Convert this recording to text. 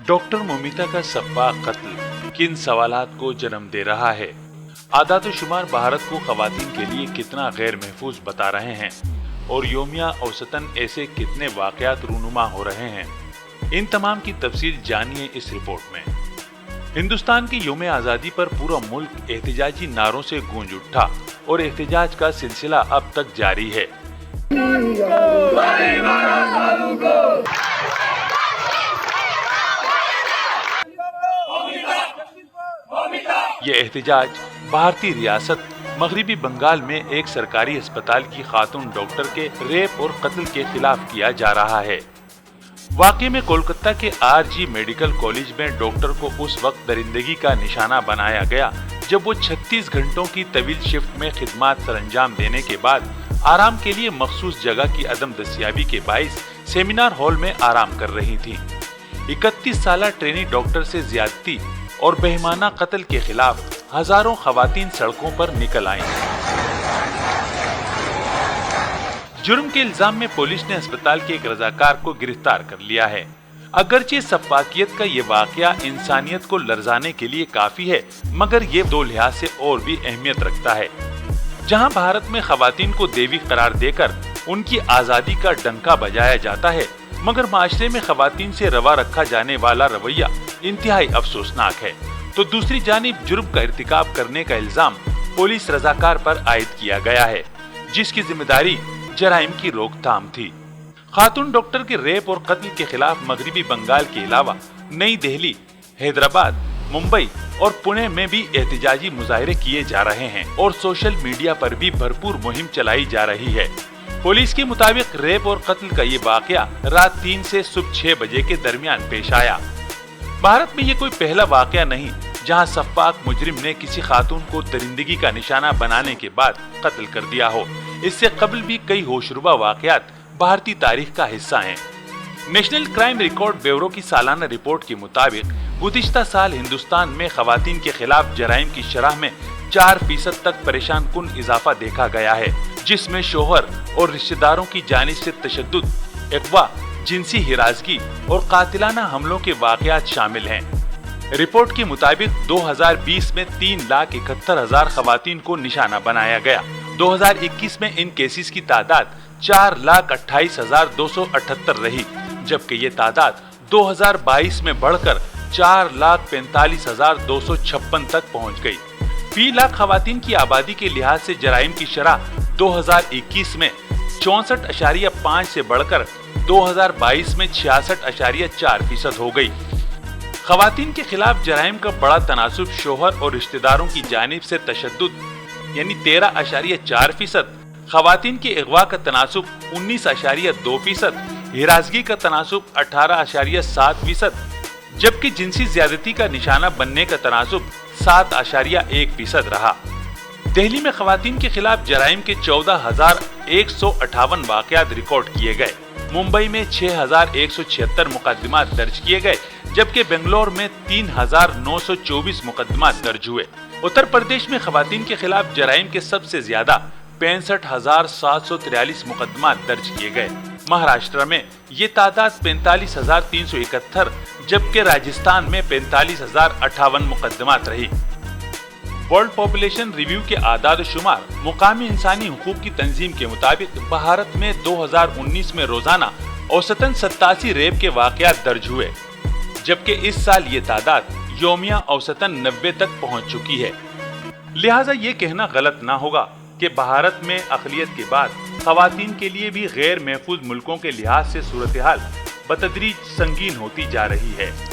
Doctor Momita का सब्बाक कत्ल किन सवालात को जन्म दे रहा है? आदात-ओ-शुमार भारत को खवातीन के लिए कितना गैर महफूज बता रहे हैं और योमिया औसतन ऐसे कितने वाकयात रूनुमा हो रहे हैं? इन तमाम की तफसील जानिए इस रिपोर्ट में। हिंदुस्तान की यौम आज़ादी पर पूरा मुल्क एहतजाजी नारों से गूंज उठा और एहतजाज का सिलसिला अब तक जारी है। ये एहतजाज भारतीय रियासत मगरिबी बंगाल में एक सरकारी अस्पताल की खातून डॉक्टर के रेप और कत्ल के खिलाफ किया जा रहा है। वाकई में कोलकाता के आरजी मेडिकल कॉलेज में डॉक्टर को उस वक्त दरिंदगी का निशाना बनाया गया जब वो 36 घंटों की तवील शिफ्ट में खिदमात सरंजाम देने के बाद आराम के लिए मखसूस जगह की अदम दस्तियाबी के बाइस सेमिनार हॉल में आराम कर रही थी। 31 साला ट्रेनी डॉक्टर से ज्यादती और बेईमाना कत्ल के खिलाफ हजारों खवातीन सड़कों पर निकल आईं। जुर्म के इल्जाम में पुलिस ने अस्पताल के एक रजाकार को गिरफ्तार कर लिया है। अगरचे सफाकियत का ये वाकया इंसानियत को लरजाने के लिए काफी है, मगर ये दो लिहाज से और भी अहमियत रखता है। जहां भारत में खवातीन को देवी करार देकर उनकी आजादी का डंका बजाया जाता है, मगर माशरे में खवातीन से रवा रखा जाने वाला रवैया इंतहाई अफसोसनाक है, तो दूसरी जानिब जुर्म का इर्तिकाब करने का इल्जाम पुलिस रजाकार पर आयद किया गया है, जिसकी जिम्मेदारी जराइम की रोकथाम थी। खातून डॉक्टर के रेप और कत्ल के खिलाफ मगरिबी बंगाल के अलावा नई दिल्ली, हैदराबाद, मुंबई और पुणे में भी एहतजाजी मुजाहिरे किए जा रहे हैं और सोशल मीडिया पर भी भरपूर मुहिम चलाई जा रही है। पुलिस के मुताबिक रेप और कत्ल का ये वाकया रात 3 से सुबह 6 बजे के दरमियान पेश आया। भारत में ये कोई पहला वाकया नहीं जहां सफाक मुजरिम ने किसी खातून को दरिंदगी का निशाना बनाने के बाद कत्ल कर दिया हो। इससे कबल भी कई होशरुबा वाकयात भारतीय तारीख का हिस्सा हैं। नेशनल क्राइम रिकॉर्ड ब्यूरो की सालाना रिपोर्ट के मुताबिक गुज़िश्ता साल हिंदुस्तान में खवातीन के खिलाफ जराइम की शरह में 4% तक परेशान कुन इजाफा देखा गया है, जिसमें शोहर और रिश्तेदारों की जानिब से तशद्दुद, अगवा, जिनसी हिरासगी और कातिलाना हमलों के वाकयात शामिल हैं। रिपोर्ट के मुताबिक 2020 में 3,71,000 खवातीन को निशाना बनाया गया। 2021 में इन केसेस की तादाद 4,28,278 रही, जबकि ये तादाद 2022 में बढ़कर 4,45,256 तक पहुंच गई। फी लाख खवातीन की आबादी के लिहाज से जराइम की शरह 2021 में 64.5 से बढ़कर 2022 में 66.4% हो गई। खवातीन के खिलाफ जराइम का बड़ा तनासुब शोहर और रिश्तेदारों की जानिब से तशद्दुद यानी 13.4%, खवातीन के अगवा का तनासुब 19.2%, हिरासगी का तनासुब 18.7%, जबकि जिनसी ज्यादती का निशाना बनने का तनासुब 7.1% रहा। दिल्ली में खवातीन के खिलाफ जराइम के 14,158 वाकयात रिकॉर्ड किए गए। मुंबई में 6,176 मुकदमात दर्ज किए गए, जबकि बेंगलोर में 3,924 मुकदमात दर्ज हुए। उत्तर प्रदेश में खवातीन के खिलाफ जराइम के सबसे ज्यादा 65,743 मुकदमात दर्ज किए गए। महाराष्ट्र में ये तादाद 45,371, जबकि राजस्थान में 45,058 मुकदमात रही। वर्ल्ड पॉपुलेशन रिव्यू के आदाद-ओ-शुमार मुकामी इंसानी हुकूक की तंजीम के मुताबिक भारत में 2019 में रोजाना औसतन 87 रेप के वाकयात दर्ज हुए, जबकि इस साल ये तादाद योमिया औसतन 90 तक पहुंच चुकी है। लिहाजा ये कहना गलत ना होगा कि भारत में अक़लियत के बाद खवातीन के लिए भी गैर महफूज मुल्कों के लिहाज से सूरत हाल बतदरीज संगीन होती जा रही है।